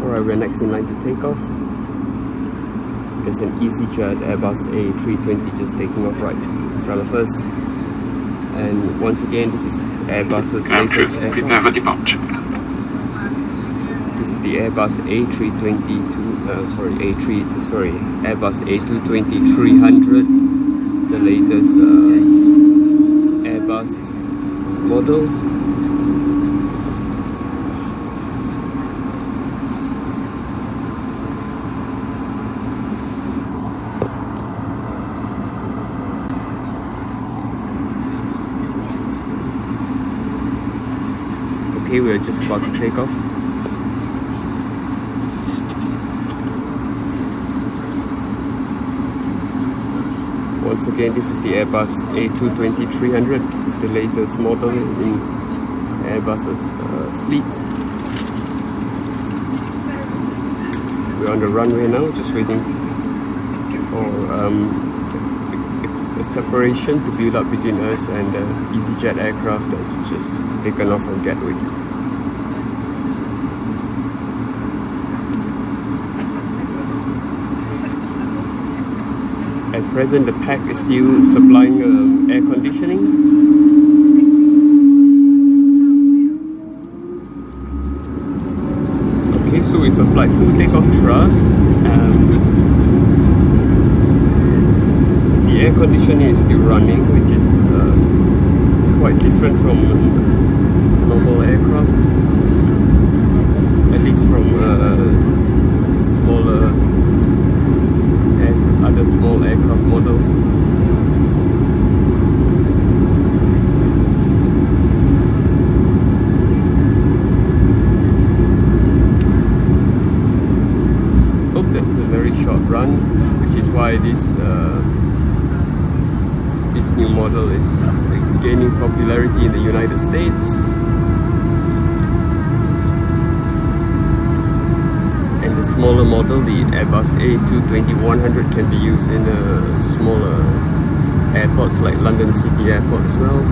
Alright, we're next in line to take off. There's an EasyJet Airbus A320 just taking off right in front of us. And once again, this is Airbus's latest aircraft. Departure. This is the Airbus Airbus A220-300, the latest Airbus model. Okay, we're just about to take off. Once again, this is the Airbus A220-300, the latest model in Airbus's fleet. We're on the runway now, just waiting for a separation to build up between us and the EasyJet aircraft that just taken off from Gatwick. At present, the pack is still supplying air conditioning. Okay, so we've applied full takeoff thrust. The air conditioning is still running, which is quite different from normal aircraft, at least from other small aircraft models. Oh, that's a very short run, which is why this new model is gaining popularity in the United States. And the smaller model, the Airbus A220-100, can be used in smaller airports like London City Airport as well.